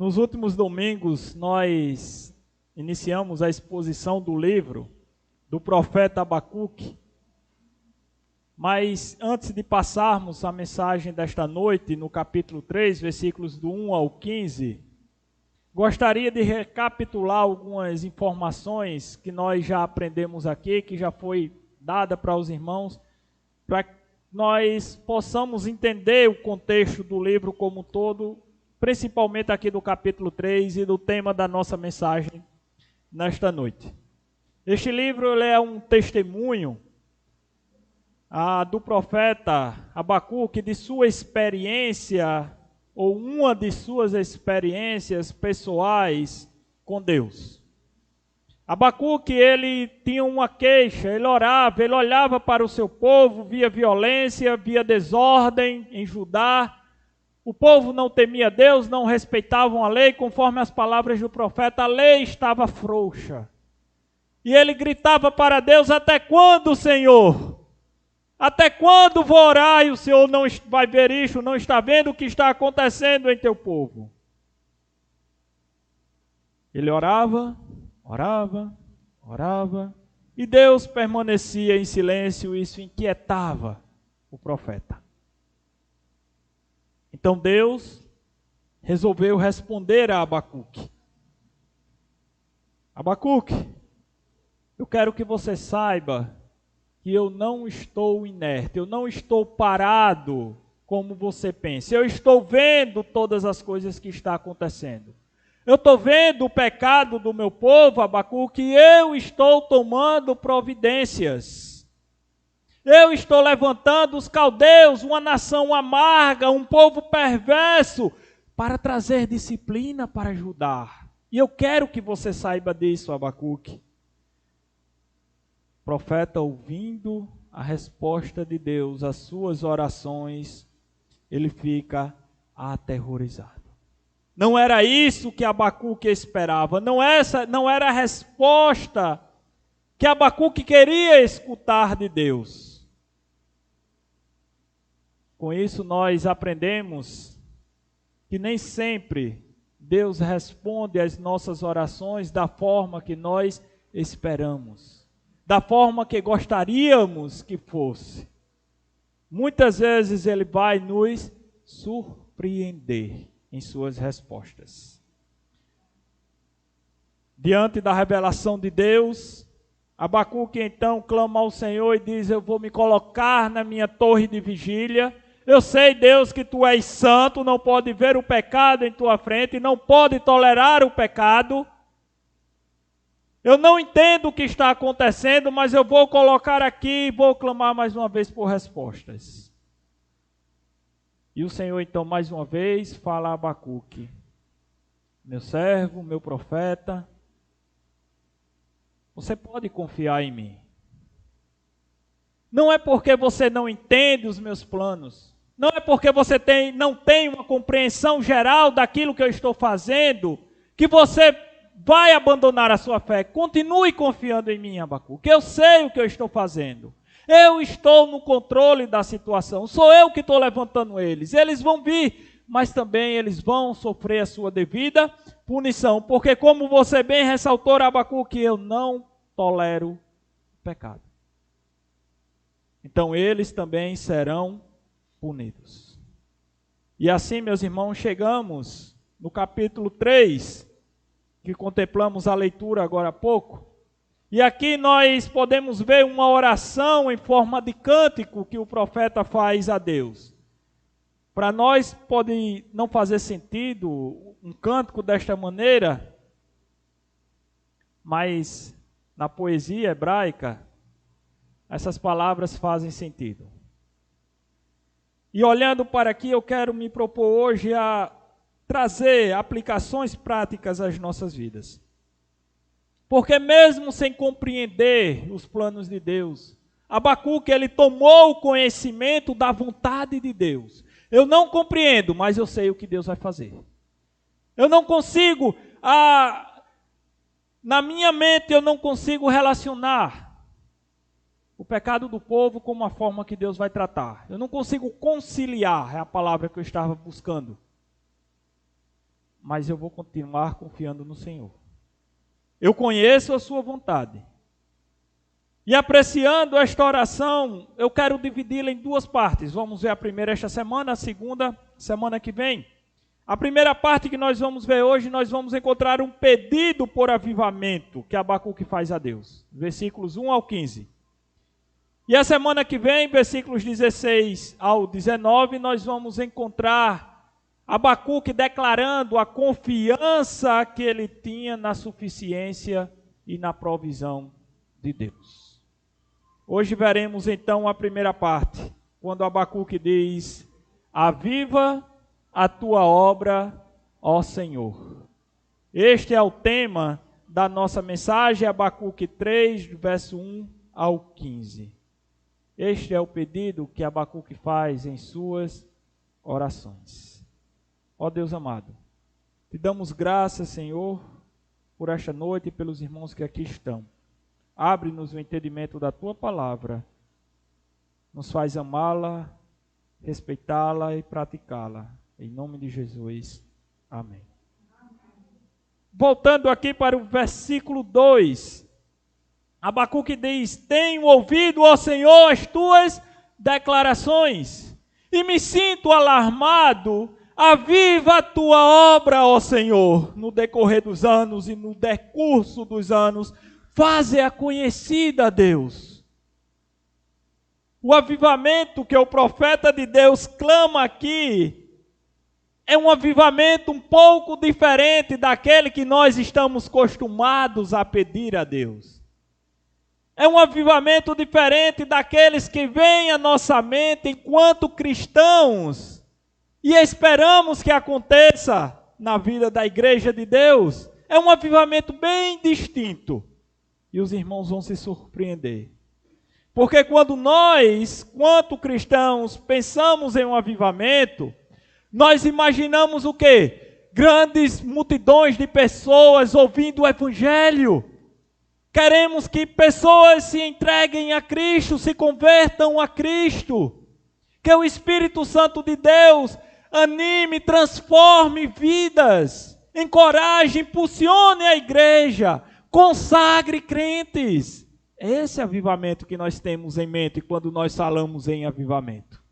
Nos últimos domingos, nós iniciamos a exposição do livro do profeta Abacuque. Mas antes de passarmos a mensagem desta noite, no capítulo 3, versículos do 1 ao 15, gostaria de recapitular algumas informações que nós já aprendemos aqui, que já foi dada para os irmãos, para que nós possamos entender o contexto do livro como um todo, principalmente aqui do capítulo 3 e do tema da nossa mensagem nesta noite. Este livro ele é um testemunho do profeta Abacuque de sua experiência, ou uma de suas experiências pessoais com Deus. Abacuque, ele tinha uma queixa, ele orava, ele olhava para o seu povo, via violência, via desordem em Judá. O povo não temia Deus, não respeitavam a lei, conforme as palavras do profeta, a lei estava frouxa. E ele gritava para Deus: até quando, Senhor? Até quando vou orar e o Senhor não vai ver isto, não está vendo o que está acontecendo em teu povo? Ele orava, e Deus permanecia em silêncio, e isso inquietava o profeta. Então Deus resolveu responder a Abacuque. Abacuque, eu quero que você saiba que eu não estou inerte, eu não estou parado como você pensa. Eu estou vendo todas as coisas que estão acontecendo. Eu estou vendo o pecado do meu povo, Abacuque, e eu estou tomando providências. Eu estou levantando os caldeus, uma nação amarga, um povo perverso, para trazer disciplina para ajudar. E eu quero que você saiba disso, Abacuque. O profeta, ouvindo a resposta de Deus às suas orações, ele fica aterrorizado. Não era isso que Abacuque esperava, não era a resposta que Abacuque queria escutar de Deus. Com isso nós aprendemos que nem sempre Deus responde às nossas orações da forma que nós esperamos, da forma que gostaríamos que fosse. Muitas vezes Ele vai nos surpreender em suas respostas. Diante da revelação de Deus, Abacuque então clama ao Senhor e diz: eu vou me colocar na minha torre de vigília. Eu sei, Deus, que Tu és santo, não pode ver o pecado em Tua frente, não pode tolerar o pecado. Eu não entendo o que está acontecendo, mas eu vou colocar aqui e vou clamar mais uma vez por respostas. E o Senhor então mais uma vez fala a Abacuque: meu servo, meu profeta, você pode confiar em mim. Não é porque você não entende os meus planos, não é porque você não tem uma compreensão geral daquilo que eu estou fazendo, que você vai abandonar a sua fé. Continue confiando em mim, Abacuque. Eu sei o que eu estou fazendo. Eu estou no controle da situação. Sou eu que estou levantando eles. Eles vão vir, mas também eles vão sofrer a sua devida punição. Porque como você bem ressaltou, Abacuque, eu não tolero pecado. Então eles também serão punidos. E assim, meus irmãos, chegamos no capítulo 3, que contemplamos a leitura agora há pouco. E aqui nós podemos ver uma oração em forma de cântico que o profeta faz a Deus. Para nós pode não fazer sentido um cântico desta maneira, mas na poesia hebraica, essas palavras fazem sentido. E olhando para aqui, eu quero me propor hoje a trazer aplicações práticas às nossas vidas. Porque mesmo sem compreender os planos de Deus, Abacuque, ele tomou o conhecimento da vontade de Deus. Eu não compreendo, mas eu sei o que Deus vai fazer. Eu não consigo, na minha mente eu não consigo relacionar o pecado do povo com uma forma que Deus vai tratar. Eu não consigo conciliar, é a palavra que eu estava buscando. mas eu vou continuar confiando no Senhor. Eu conheço a sua vontade. E apreciando esta oração, eu quero dividi-la em duas partes. Vamos ver a primeira esta semana, a segunda semana que vem. A primeira parte que nós vamos ver hoje, nós vamos encontrar um pedido por avivamento que Abacuque faz a Deus. Versículos 1 ao 15. E a semana que vem, versículos 16 ao 19, nós vamos encontrar Abacuque declarando a confiança que ele tinha na suficiência e na provisão de Deus. Hoje veremos então a primeira parte, quando Abacuque diz: aviva a tua obra, ó Senhor. Este é o tema da nossa mensagem, Abacuque 3, verso 1 ao 15. Este é o pedido que Abacuque faz em suas orações. Ó Deus amado, te damos graças, Senhor, por esta noite e pelos irmãos que aqui estão. Abre-nos o entendimento da tua palavra, nos faz amá-la, respeitá-la e praticá-la. Em nome de Jesus, amém. Voltando aqui para o versículo 2, Abacuque diz: tenho ouvido, ó Senhor, as tuas declarações, e me sinto alarmado. Aviva a tua obra, ó Senhor, no decorrer dos anos e no decurso dos anos, faze-a conhecida, Deus. O avivamento que o profeta de Deus clama aqui é um avivamento um pouco diferente daquele que nós estamos acostumados a pedir a Deus. É um avivamento diferente daqueles que vêm à nossa mente enquanto cristãos e esperamos que aconteça na vida da igreja de Deus. É um avivamento bem distinto. E os irmãos vão se surpreender. Porque quando nós, quanto cristãos, pensamos em um avivamento, nós imaginamos o quê? Grandes multidões de pessoas ouvindo o Evangelho. Queremos que pessoas se entreguem a Cristo, se convertam a Cristo. Que o Espírito Santo de Deus anime, transforme vidas, encoraje, impulsione a igreja, consagre crentes. Esse é o avivamento que nós temos em mente quando nós falamos em avivamento.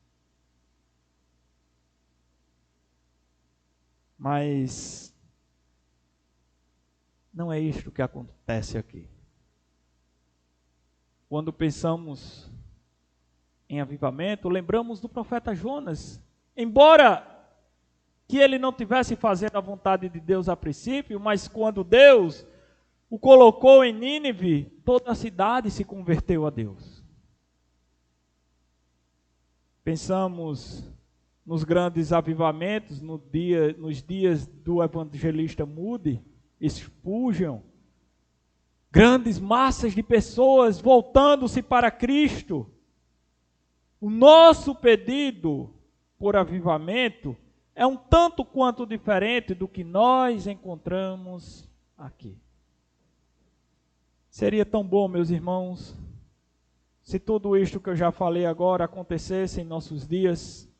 Mas não é isto que acontece aqui. Quando pensamos em avivamento, lembramos do profeta Jonas. Embora que ele não tivesse fazendo a vontade de Deus a princípio, mas quando Deus o colocou em Nínive, toda a cidade se converteu a Deus. Pensamos nos grandes avivamentos, nos dias do evangelista Moody, Spurgeon, grandes massas de pessoas voltando-se para Cristo. O nosso pedido por avivamento é um tanto quanto diferente do que nós encontramos aqui. Seria tão bom, meus irmãos, se tudo isto que eu já falei agora acontecesse em nossos dias,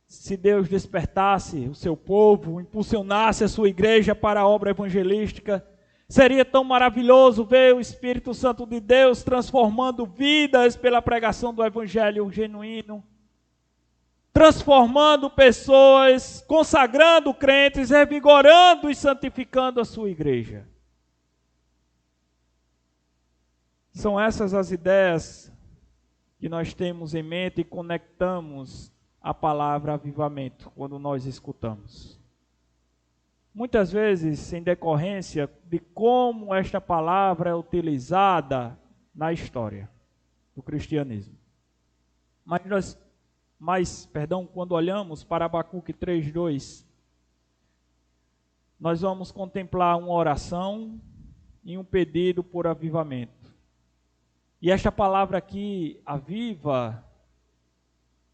se Deus despertasse o seu povo, impulsionasse a sua igreja para a obra evangelística. Seria tão maravilhoso ver o Espírito Santo de Deus transformando vidas pela pregação do Evangelho genuíno, transformando pessoas, consagrando crentes, revigorando e santificando a sua igreja. São essas as ideias que nós temos em mente e conectamos a palavra avivamento quando nós escutamos. Muitas vezes, em decorrência de como esta palavra é utilizada na história do cristianismo. Mas, quando olhamos para Abacuque 3:2, nós vamos contemplar uma oração e um pedido por avivamento. E esta palavra aqui, aviva,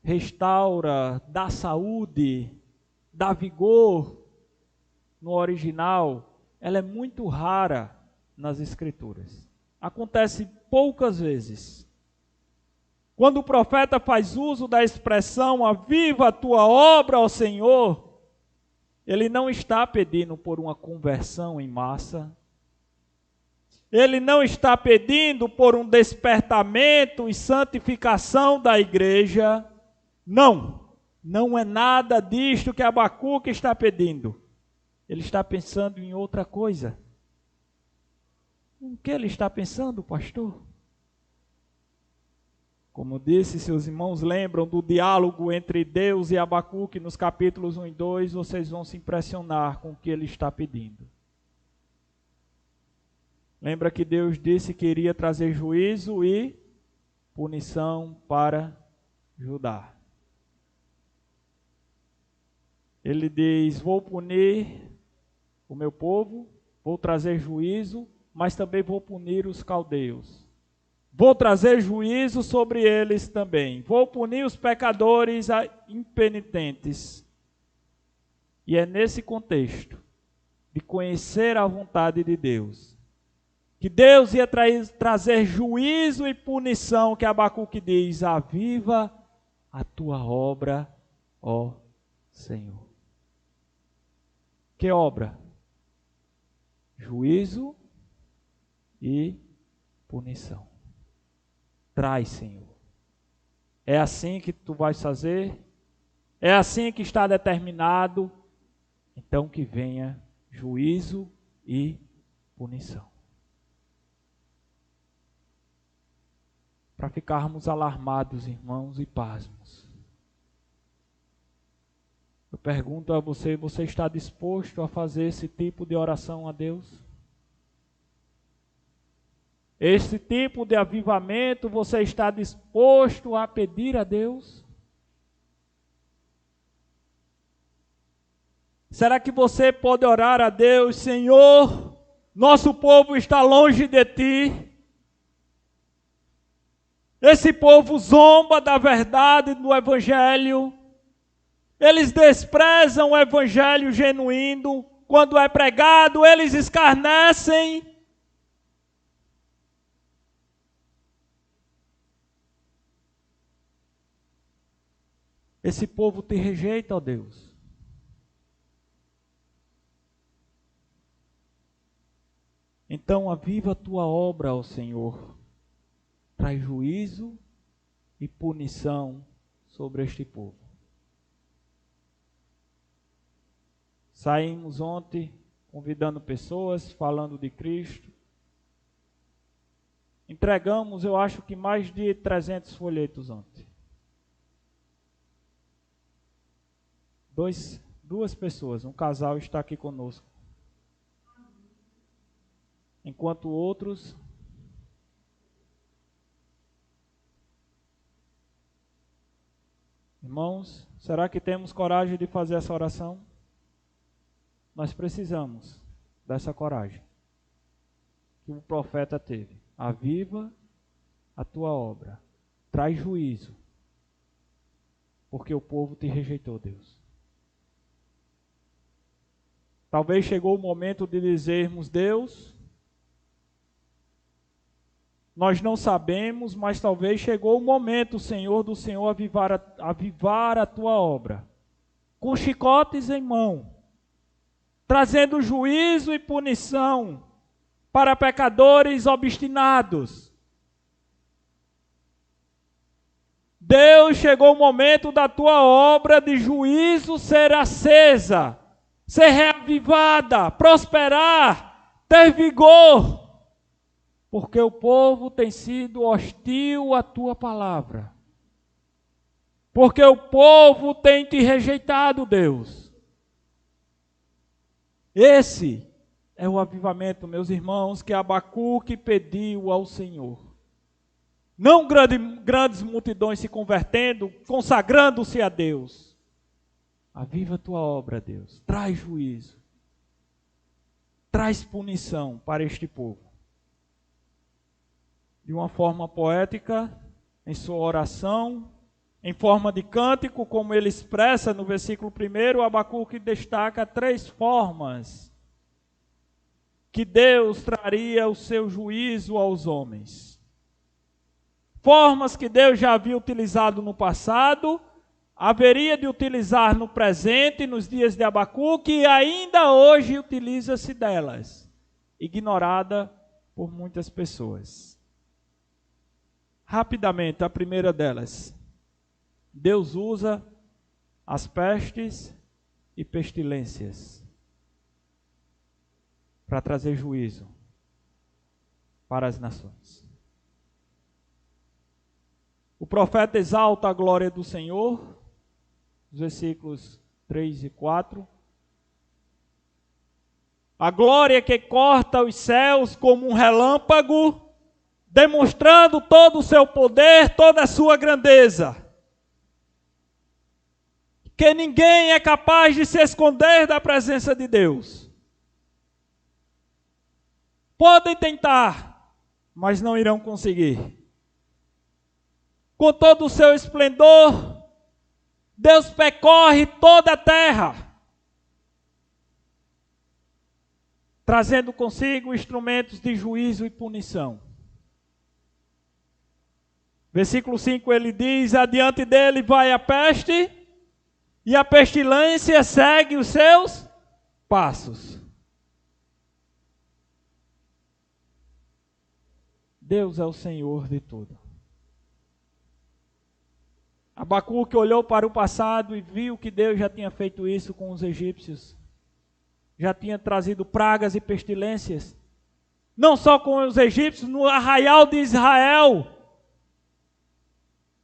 restaura, dá saúde, dá vigor, no original, ela é muito rara nas Escrituras. Acontece poucas vezes. Quando o profeta faz uso da expressão aviva a tua obra, ó Senhor, Ele não está pedindo por uma conversão em massa. Ele não está pedindo por um despertamento e santificação da igreja. Não, não é nada disto que Abacuque está pedindo. Ele está pensando em outra coisa. O que ele está pensando, pastor? Como disse, se os irmãos lembram do diálogo entre Deus e Abacuque nos capítulos 1 e 2, vocês vão se impressionar com o que ele está pedindo. Lembra que Deus disse que iria trazer juízo e punição para Judá. Ele diz: vou punir o meu povo, vou trazer juízo, mas também vou punir os caldeus. Vou trazer juízo sobre eles também. Vou punir os pecadores impenitentes. E é nesse contexto de conhecer a vontade de Deus, que Deus ia trazer juízo e punição, que Abacuque diz: aviva a tua obra, ó Senhor. Que obra? Juízo e punição. Traz, Senhor. É assim que tu vais fazer? É assim que está determinado? Então que venha juízo e punição. Para ficarmos alarmados, irmãos, e pasmos. Eu pergunto a você, você está disposto a fazer esse tipo de oração a Deus? Esse tipo de avivamento você está disposto a pedir a Deus? Será que você pode orar a Deus: Senhor, nosso povo está longe de Ti. Esse povo zomba da verdade do Evangelho. Eles desprezam o Evangelho genuíno. Quando é pregado, eles escarnecem. Esse povo te rejeita, ó Deus. Então aviva a tua obra, ó Senhor. Traz juízo e punição sobre este povo. Saímos ontem convidando pessoas, falando de Cristo. Entregamos, eu acho que mais de 300 folhetos ontem. Duas pessoas, um casal está aqui conosco. Enquanto outros... Irmãos, será que temos coragem de fazer essa oração? Nós precisamos dessa coragem que o profeta teve. Aviva a tua obra, traz juízo, porque o povo te rejeitou, Deus. Talvez chegou o momento de dizermos: Deus, nós não sabemos, mas talvez chegou o momento, Senhor, do Senhor avivar a tua obra, com chicotes em mão, trazendo juízo e punição para pecadores obstinados. Deus, chegou o momento da tua obra de juízo ser acesa, ser reavivada, prosperar, ter vigor, porque o povo tem sido hostil à tua palavra, porque o povo tem te rejeitado, Deus. Esse é o avivamento, meus irmãos, que Abacuque pediu ao Senhor. Não grandes multidões se convertendo, consagrando-se a Deus. Aviva a tua obra, Deus. Traz juízo. Traz punição para este povo. De uma forma poética, em sua oração, em forma de cântico, como ele expressa no versículo 1, Abacuque destaca 3 formas que Deus traria o seu juízo aos homens. Formas que Deus já havia utilizado no passado, haveria de utilizar no presente, nos dias de Abacuque, e ainda hoje utiliza-se delas, ignorada por muitas pessoas. Rapidamente, a primeira delas. Deus usa as pestes e pestilências para trazer juízo para as nações. O profeta exalta a glória do Senhor, os versículos 3 e 4. A glória que corta os céus como um relâmpago, demonstrando todo o seu poder, toda a sua grandeza. Que ninguém é capaz de se esconder da presença de Deus. Podem tentar, mas não irão conseguir. Com todo o seu esplendor, Deus percorre toda a terra, trazendo consigo instrumentos de juízo e punição. Versículo 5 ele diz: adiante dele vai a peste, e a pestilência segue os seus passos. Deus é o Senhor de tudo. Abacuque olhou para o passado e viu que Deus já tinha feito isso com os egípcios. Já tinha trazido pragas e pestilências. Não só com os egípcios, no arraial de Israel.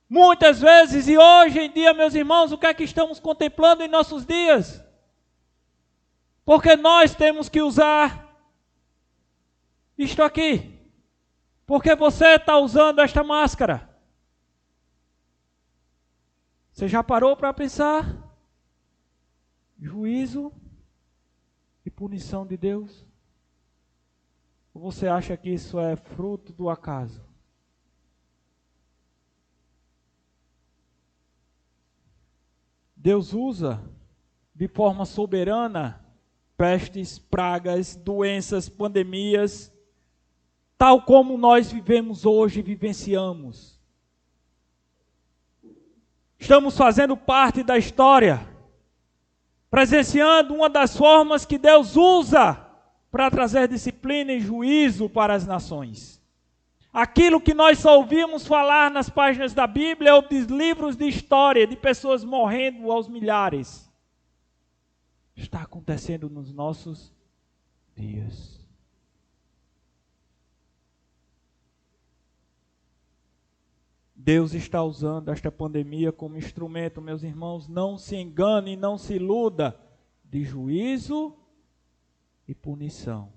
Muitas vezes, e hoje em dia, meus irmãos, o que é que estamos contemplando em nossos dias? Porque nós temos que usar isto aqui. Porque você está usando esta máscara. Você já parou para pensar? Juízo e punição de Deus? Ou você acha que isso é fruto do acaso? Deus usa de forma soberana pestes, pragas, doenças, pandemias, tal como nós vivemos hoje e vivenciamos. Estamos fazendo parte da história, presenciando uma das formas que Deus usa para trazer disciplina e juízo para as nações. Aquilo que nós só ouvimos falar nas páginas da Bíblia ou dos livros de história, de pessoas morrendo aos milhares, está acontecendo nos nossos dias. Deus está usando esta pandemia como instrumento, meus irmãos, não se engane, não se iluda, de juízo e punição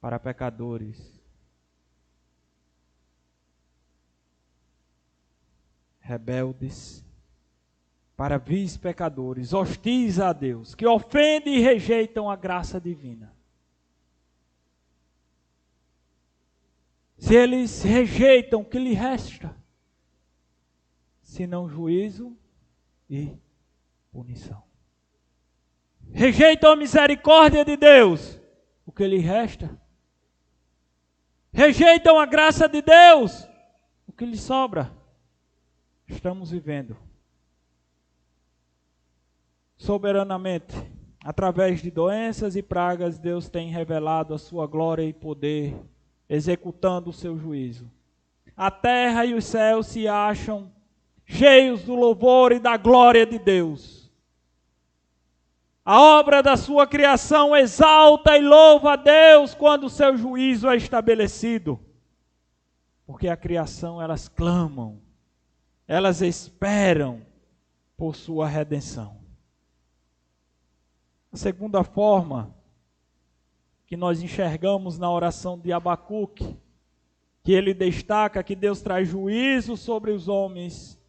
para pecadores, rebeldes, para vis pecadores, hostis a Deus, que ofendem e rejeitam a graça divina. Se eles rejeitam, o que lhe resta? Senão juízo e punição. Rejeitam a misericórdia de Deus, o que lhe resta? Rejeitam a graça de Deus, o que lhe sobra? Estamos vivendo soberanamente, através de doenças e pragas, Deus tem revelado a sua glória e poder, executando o seu juízo. A terra e os céus se acham cheios do louvor e da glória de Deus. A obra da sua criação exalta e louva a Deus quando o seu juízo é estabelecido. Porque a criação, elas clamam, elas esperam por sua redenção. A segunda forma que nós enxergamos na oração de Abacuque, que ele destaca que Deus traz juízo sobre os homens,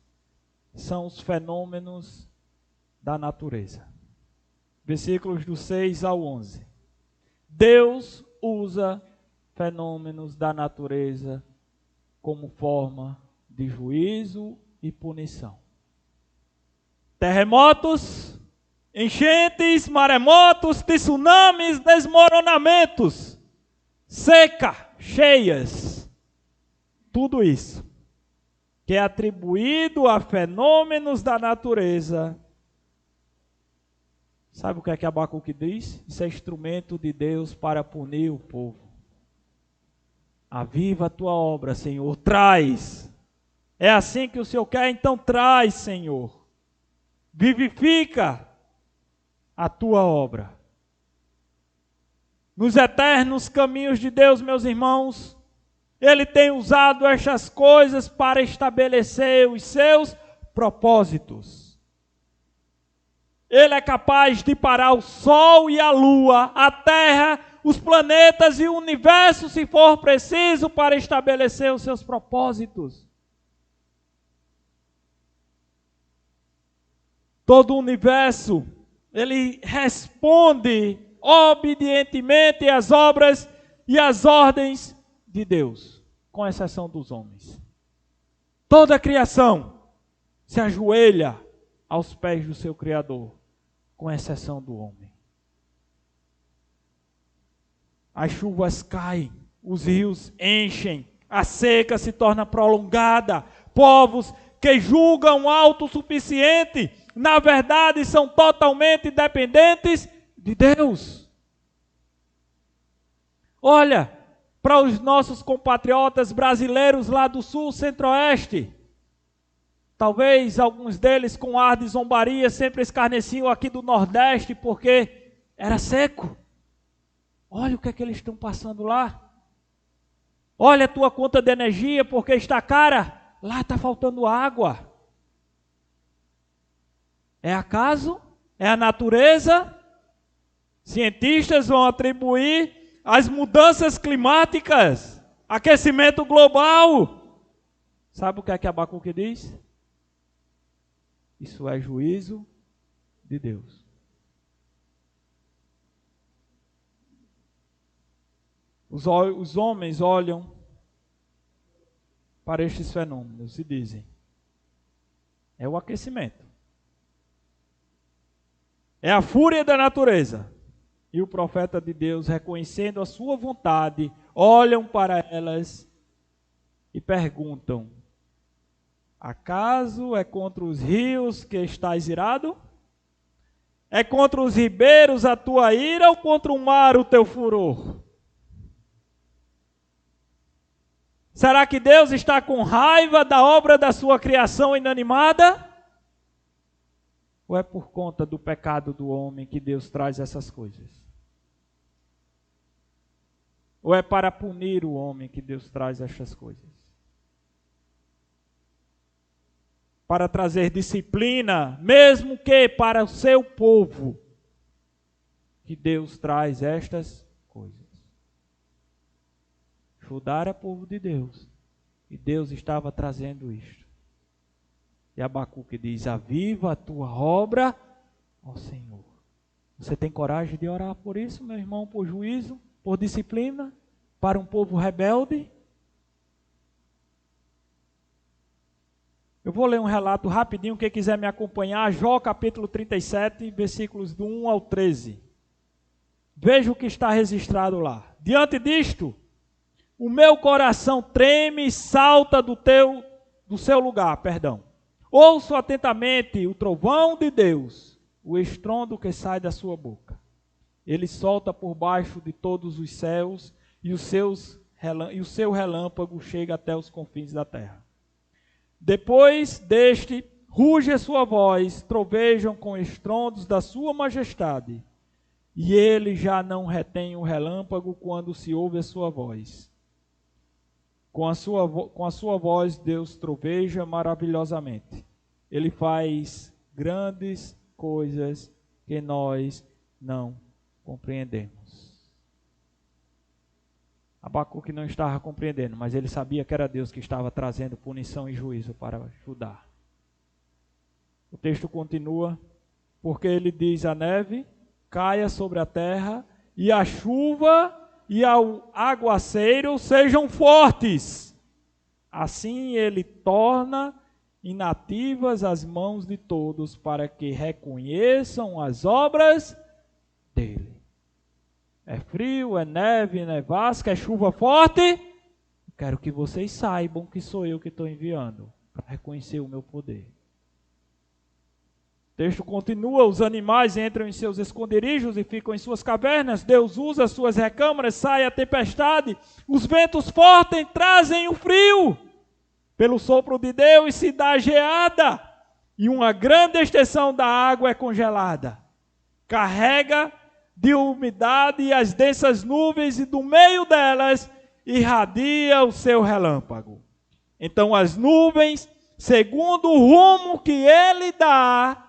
são os fenômenos da natureza. Versículos do 6 ao 11. Deus usa fenômenos da natureza como forma de juízo e punição. Terremotos, enchentes, maremotos, tsunamis, desmoronamentos, seca, cheias, tudo isso que é atribuído a fenômenos da natureza. Sabe o que Abacuque diz? Isso é instrumento de Deus para punir o povo. Aviva a tua obra, Senhor, traz. É assim que o Senhor quer, então traz, Senhor. Vivifica a tua obra. Nos eternos caminhos de Deus, meus irmãos, Ele tem usado estas coisas para estabelecer os seus propósitos. Ele é capaz de parar o sol e a lua, a terra, os planetas e o universo, se for preciso, para estabelecer os seus propósitos. Todo o universo, ele responde obedientemente às obras e às ordens de Deus, com exceção dos homens. Toda a criação se ajoelha aos pés do seu Criador, com exceção do homem. As chuvas caem, os rios enchem, a seca se torna prolongada, povos que julgam autossuficiente, na verdade são totalmente dependentes de Deus. Olha para os nossos compatriotas brasileiros lá do sul, centro-oeste. Talvez alguns deles com ar de zombaria sempre escarneciam aqui do nordeste porque era seco. Olha o que é que eles estão passando lá. Olha a tua conta de energia porque está cara. Lá está faltando água. É acaso? É a natureza? Cientistas vão atribuir as mudanças climáticas, aquecimento global. Sabe o que Abacuque diz? Isso é juízo de Deus. Os homens olham para estes fenômenos e dizem: é o aquecimento. É a fúria da natureza. E o profeta de Deus, reconhecendo a sua vontade, olham para elas e perguntam: acaso é contra os rios que estás irado? É contra os ribeiros a tua ira ou contra o mar o teu furor? Será que Deus está com raiva da obra da sua criação inanimada? Ou é por conta do pecado do homem que Deus traz essas coisas? Ou é para punir o homem que Deus traz estas coisas? Para trazer disciplina, mesmo que para o seu povo, que Deus traz estas coisas. Judá era povo de Deus, e Deus estava trazendo isto. E Abacuque diz: aviva a tua obra, ó Senhor. Você tem coragem de orar por isso, meu irmão, por juízo, por disciplina, para um povo rebelde? Eu vou ler um relato rapidinho, quem quiser me acompanhar, Jó capítulo 37, versículos do 1 ao 13. Veja o que está registrado lá. Diante disto, o meu coração treme e salta do seu lugar, Ouço atentamente o trovão de Deus, o estrondo que sai da sua boca. Ele solta por baixo de todos os céus e o seu relâmpago chega até os confins da terra. Depois deste, ruge a sua voz, trovejam com estrondos da sua majestade. E ele já não retém o relâmpago quando se ouve a sua voz. Com a sua voz, Deus troveja maravilhosamente. Ele faz grandes coisas que nós não compreendemos. Abacuque não estava compreendendo, mas ele sabia que era Deus que estava trazendo punição e juízo para Judá. O texto continua, porque ele diz: a neve caia sobre a terra, e a chuva e ao aguaceiro sejam fortes. Assim ele torna inativas as mãos de todos, para que reconheçam as obras dele. É frio, é neve, é nevasca, é chuva forte. Quero que vocês saibam que sou eu que estou enviando reconhecer o meu poder. O texto continua: os animais entram em seus esconderijos e ficam em suas cavernas. Deus usa as suas recâmaras, sai a tempestade. Os ventos fortes trazem o frio. Pelo sopro de Deus se dá geada, e uma grande extensão da água é congelada. Carrega de umidade e as densas nuvens, e do meio delas irradia o seu relâmpago. Então as nuvens, segundo o rumo que ele dá,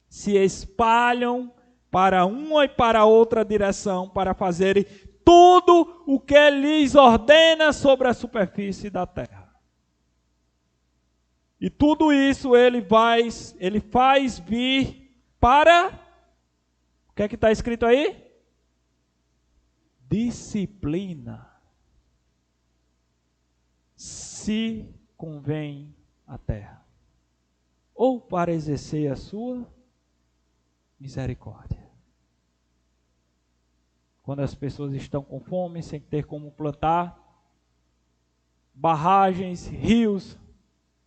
se espalham para uma e para outra direção, para fazerem tudo o que ele lhes ordena sobre a superfície da terra. E tudo isso ele faz vir para... O que é que está escrito aí? Disciplina. Se convém a terra. Ou para exercer a sua misericórdia. Quando as pessoas estão com fome, sem ter como plantar, barragens, rios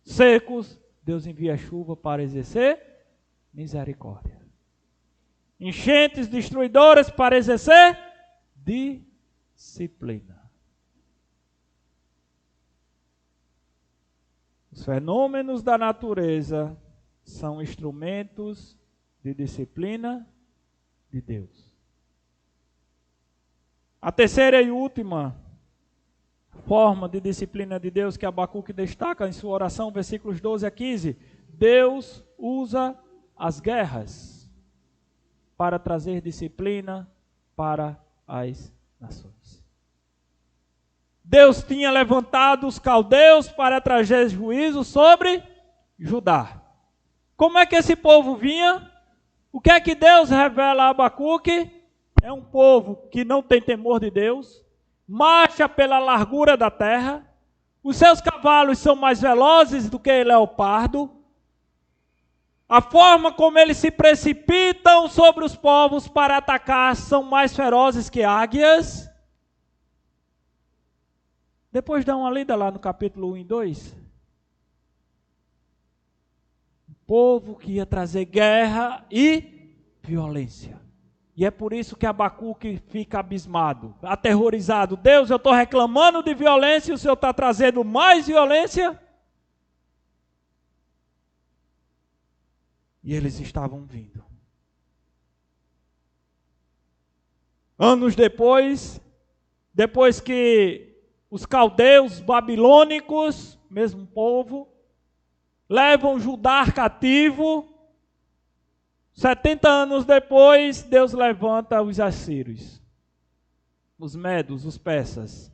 secos, Deus envia chuva para exercer misericórdia. Enchentes destruidoras para exercer disciplina. Os fenômenos da natureza são instrumentos de disciplina de Deus. A terceira e última forma de disciplina de Deus que Abacuque destaca em sua oração, versículos 12 a 15, Deus usa as guerras para trazer disciplina para as nações. Deus tinha levantado os caldeus para trazer juízo sobre Judá. Como é que esse povo vinha? O que é que Deus revela a Abacuque? É um povo que não tem temor de Deus, marcha pela largura da terra, os seus cavalos são mais velozes do que leopardo, a forma como eles se precipitam sobre os povos para atacar são mais ferozes que águias. Depois dá uma lida lá no capítulo 1 e 2. O povo que ia trazer guerra e violência. E é por isso que Abacuque fica abismado, aterrorizado. Deus, eu estou reclamando de violência e o Senhor está trazendo mais violência? E eles estavam vindo. Anos depois que os caldeus babilônicos, mesmo povo, levam Judá cativo, 70 anos depois, Deus levanta os assírios, os medos, os persas,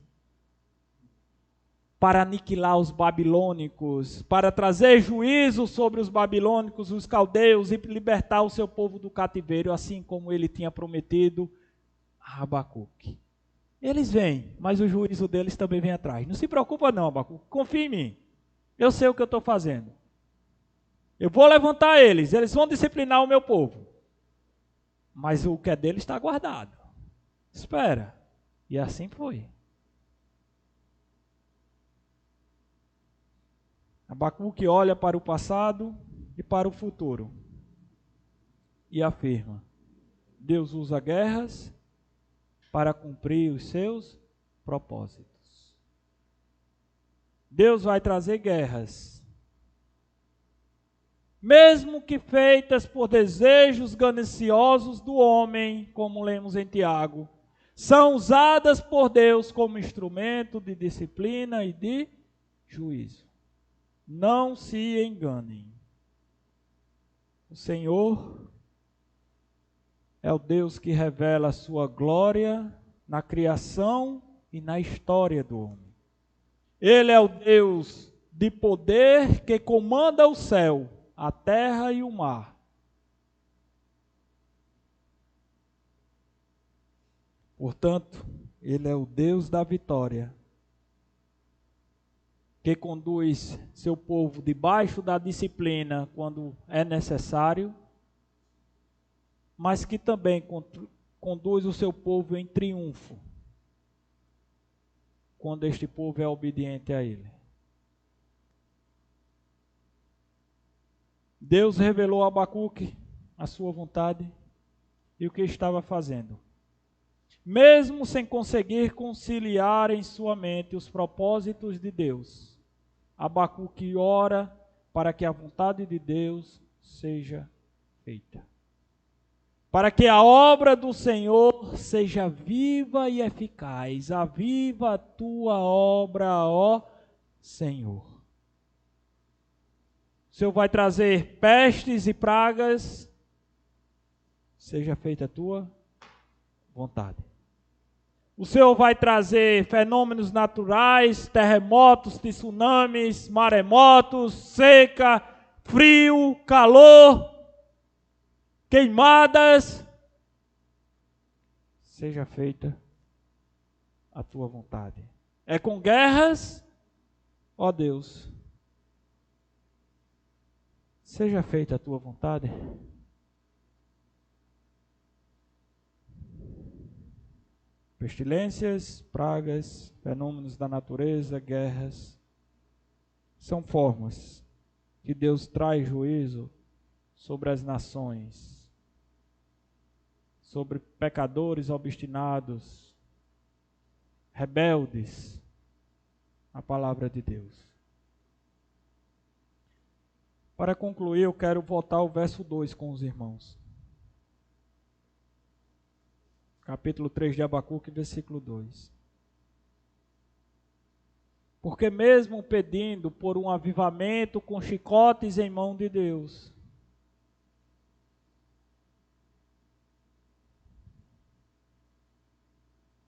para aniquilar os babilônicos, para trazer juízo sobre os babilônicos, os caldeus, e libertar o seu povo do cativeiro, assim como ele tinha prometido a Abacuque. Eles vêm, mas o juízo deles também vem atrás. Não se preocupa não, Abacuque, confia em mim. Eu sei o que eu estou fazendo. Eu vou levantar eles vão disciplinar o meu povo. Mas o que é deles está guardado. Espera. E assim foi. Abacuque olha para o passado e para o futuro. E afirma: Deus usa guerras para cumprir os seus propósitos. Deus vai trazer guerras, mesmo que feitas por desejos gananciosos do homem, como lemos em Tiago, são usadas por Deus como instrumento de disciplina e de juízo. Não se enganem. O Senhor é o Deus que revela a sua glória na criação e na história do homem. Ele é o Deus de poder que comanda o céu, a terra e o mar. Portanto, Ele é o Deus da vitória, que conduz seu povo debaixo da disciplina quando é necessário, mas que também conduz o seu povo em triunfo, quando este povo é obediente a Ele. Deus revelou a Abacuque a sua vontade e o que estava fazendo. Mesmo sem conseguir conciliar em sua mente os propósitos de Deus, Abacuque ora para que a vontade de Deus seja feita. Para que a obra do Senhor seja viva e eficaz. Aviva a tua obra, ó Senhor. O Senhor vai trazer pestes e pragas, seja feita a tua vontade. O Senhor vai trazer fenômenos naturais, terremotos, tsunamis, maremotos, seca, frio, calor, queimadas. Seja feita a tua vontade. É com guerras, ó Deus. Seja feita a tua vontade. Pestilências, pragas, fenômenos da natureza, guerras, são formas que Deus traz juízo sobre as nações, sobre pecadores obstinados, rebeldes à palavra de Deus. Para concluir, eu quero voltar ao verso 2 com os irmãos. Capítulo 3 de Abacuque, versículo 2. Porque mesmo pedindo por um avivamento com chicotes em mão de Deus,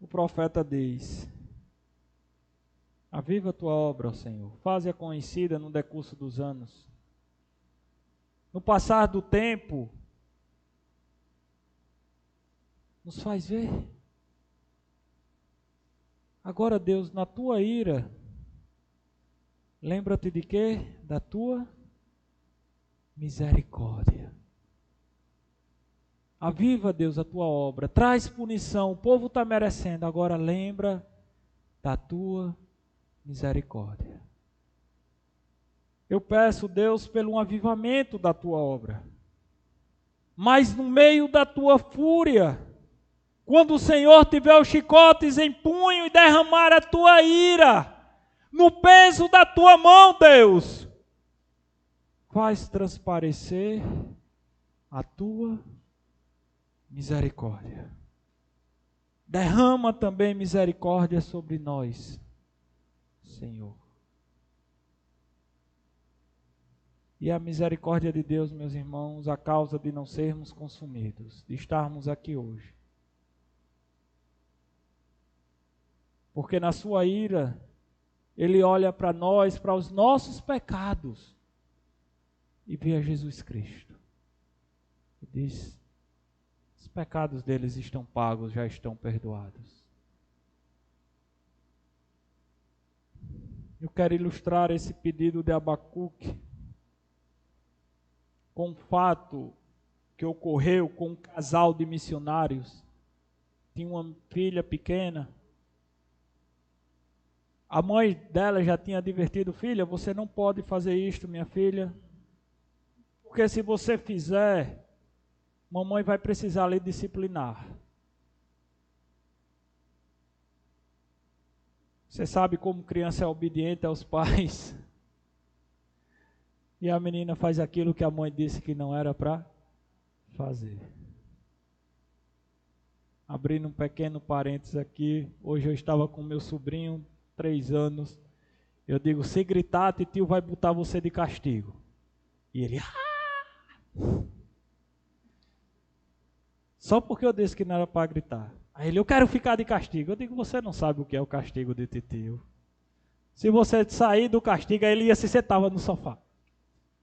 o profeta diz: aviva a tua obra, ó Senhor, faze-a conhecida no decurso dos anos. No passar do tempo, nos faz ver. Agora, Deus, na tua ira, lembra-te de quê? Da tua misericórdia. Aviva, Deus, a tua obra. Traz punição. O povo está merecendo. Agora lembra da tua misericórdia. Eu peço, Deus, pelo avivamento da tua obra. Mas no meio da tua fúria, quando o Senhor tiver os chicotes em punho e derramar a tua ira, no peso da tua mão, Deus, faz transparecer a tua misericórdia. Derrama também misericórdia sobre nós, Senhor. E a misericórdia de Deus, meus irmãos, a causa de não sermos consumidos, de estarmos aqui hoje. Porque na sua ira, Ele olha para nós, para os nossos pecados, e vê a Jesus Cristo. E diz: os pecados deles estão pagos, já estão perdoados. Eu quero ilustrar esse pedido de Abacuque com um fato que ocorreu com um casal de missionários. Tinha uma filha pequena. A mãe dela já tinha advertido: filha, você não pode fazer isto, minha filha, porque se você fizer, mamãe vai precisar lhe disciplinar. Você sabe como criança é obediente aos pais. E a menina faz aquilo que a mãe disse que não era para fazer. Abrindo um pequeno parênteses aqui, hoje eu estava com meu sobrinho, 3 anos, eu digo: se gritar, titio vai botar você de castigo. E ele: só porque eu disse que não era para gritar. Aí ele: eu quero ficar de castigo. Eu digo: você não sabe o que é o castigo de titio. Se você sair do castigo, aí ele ia se sentava no sofá.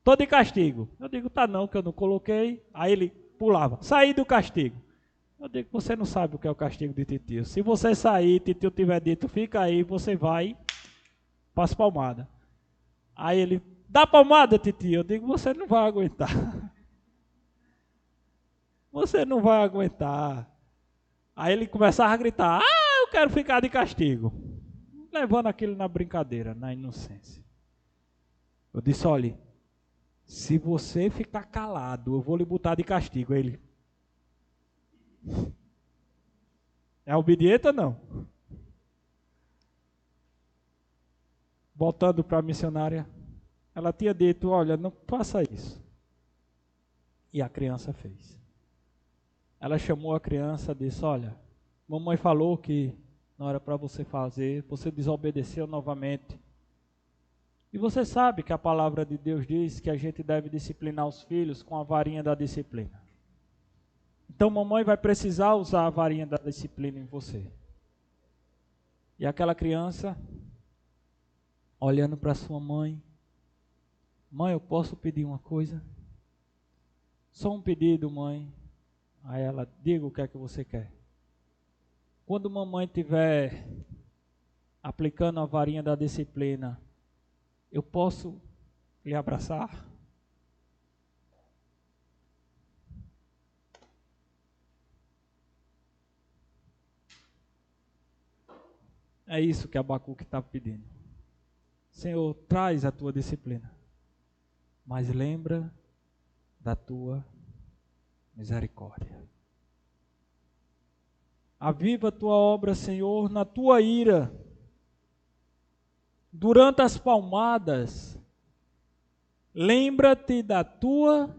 Tô de castigo. Eu digo: tá não, que eu não coloquei. Aí ele pulava: saí do castigo. Eu digo: você não sabe o que é o castigo de titio. Se você sair, titio tiver dito, fica aí, você vai, passa palmada. Aí ele: dá palmada, titio. Eu digo: você não vai aguentar. Você não vai aguentar. Aí ele começava a gritar: eu quero ficar de castigo. Levando aquilo na brincadeira, na inocência. Eu disse: olhe, se você ficar calado, eu vou lhe botar de castigo. Ele: é obediente ou não? Voltando para a missionária, ela tinha dito: olha, não faça isso. E a criança fez. Ela chamou a criança e disse: olha, mamãe falou que não era para você fazer, você desobedeceu novamente. E você sabe que a palavra de Deus diz que a gente deve disciplinar os filhos com a varinha da disciplina. Então mamãe vai precisar usar a varinha da disciplina em você. E aquela criança, olhando para sua mãe: mãe, eu posso pedir uma coisa? Só um pedido, mãe. Aí ela: diga o que é que você quer. Quando mamãe estiver aplicando a varinha da disciplina, eu posso lhe abraçar? É isso que Abacuque está pedindo. Senhor, traz a tua disciplina, mas lembra da tua misericórdia. Aviva a tua obra, Senhor, na tua ira. Durante as palmadas, lembra-te da tua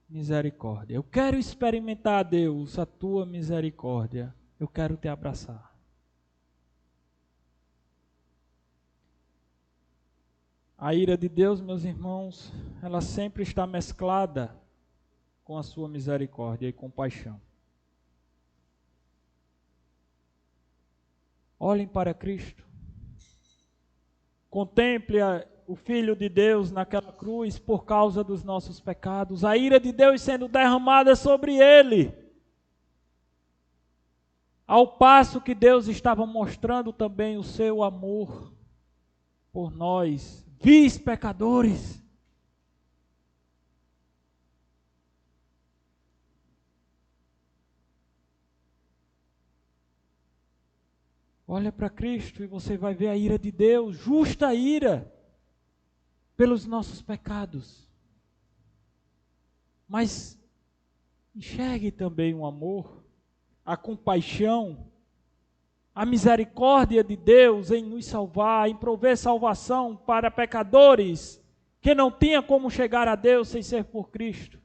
misericórdia. Eu quero experimentar, Deus, a tua misericórdia. Eu quero te abraçar. A ira de Deus, meus irmãos, ela sempre está mesclada com a sua misericórdia e compaixão. Olhem para Cristo. Contemple o Filho de Deus naquela cruz por causa dos nossos pecados. A ira de Deus sendo derramada sobre Ele. Ao passo que Deus estava mostrando também o seu amor por nós, vis pecadores. Olha para Cristo e você vai ver a ira de Deus, justa ira, pelos nossos pecados. Mas enxergue também o amor, a compaixão, a misericórdia de Deus em nos salvar, em prover salvação para pecadores que não tinham como chegar a Deus sem ser por Cristo.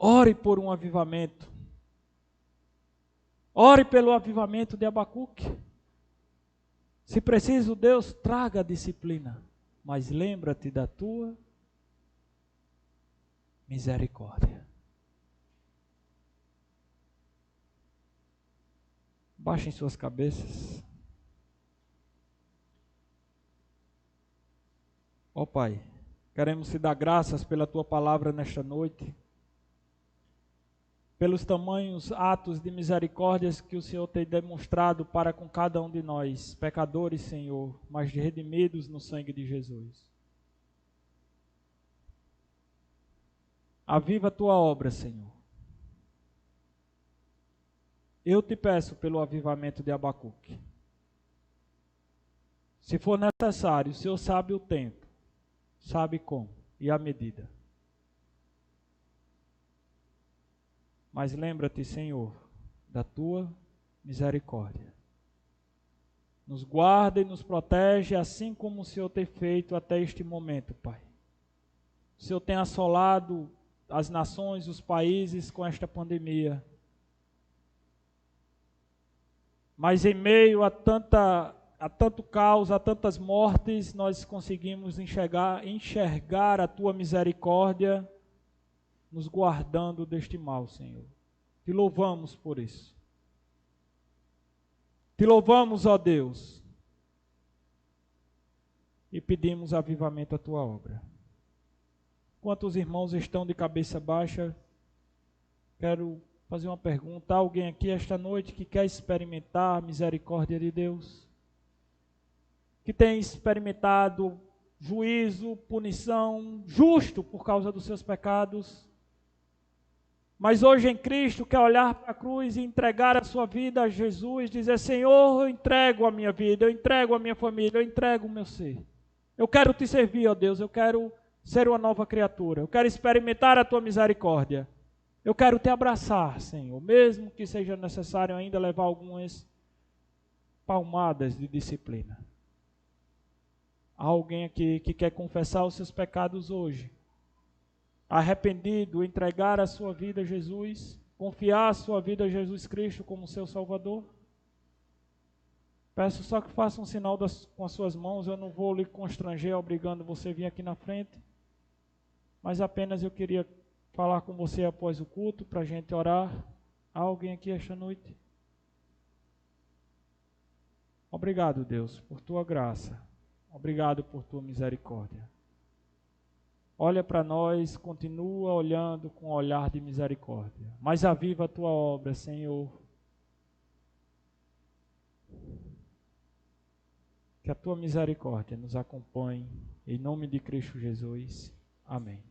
Ore por um avivamento. Ore pelo avivamento de Abacuque. Se preciso, Deus, traga a disciplina, mas lembra-te da tua misericórdia. Baixem suas cabeças. Ó Pai, queremos te dar graças pela tua palavra nesta noite, pelos tamanhos atos de misericórdias que o Senhor tem demonstrado para com cada um de nós, pecadores, Senhor, mas redimidos no sangue de Jesus. Aviva a tua obra, Senhor. Eu te peço pelo avivamento de Abacuque. Se for necessário, o Senhor sabe o tempo, sabe como e a medida. Mas lembra-te, Senhor, da tua misericórdia. Nos guarda e nos protege, assim como o Senhor tem feito até este momento, Pai. O Senhor tem assolado as nações, os países com esta pandemia. Mas em meio a tanto caos, a tantas mortes, nós conseguimos enxergar a tua misericórdia nos guardando deste mal, Senhor. Te louvamos por isso. Te louvamos, ó Deus, e pedimos avivamento à tua obra. Quantos irmãos estão de cabeça baixa? Quero fazer uma pergunta. Há alguém aqui esta noite que quer experimentar a misericórdia de Deus? Que tem experimentado juízo, punição justo por causa dos seus pecados? mas hoje em Cristo quer olhar para a cruz e entregar a sua vida a Jesus, dizer: Senhor, eu entrego a minha vida, eu entrego a minha família, eu entrego o meu ser. Eu quero te servir, ó Deus, eu quero ser uma nova criatura, eu quero experimentar a tua misericórdia. Eu quero te abraçar, Senhor, mesmo que seja necessário ainda levar algumas palmadas de disciplina. Há alguém aqui que quer confessar os seus pecados hoje, arrependido, entregar a sua vida a Jesus, confiar a sua vida a Jesus Cristo como seu Salvador? Peço só que faça um sinal com as suas mãos. Eu não vou lhe constranger obrigando você a vir aqui na frente, mas apenas eu queria falar com você após o culto para a gente orar. Há alguém aqui esta noite? Obrigado, Deus, por tua graça. Obrigado por tua misericórdia. Olha para nós, continua olhando com um olhar de misericórdia. Mas aviva a tua obra, Senhor. Que a tua misericórdia nos acompanhe. Em nome de Cristo Jesus. Amém.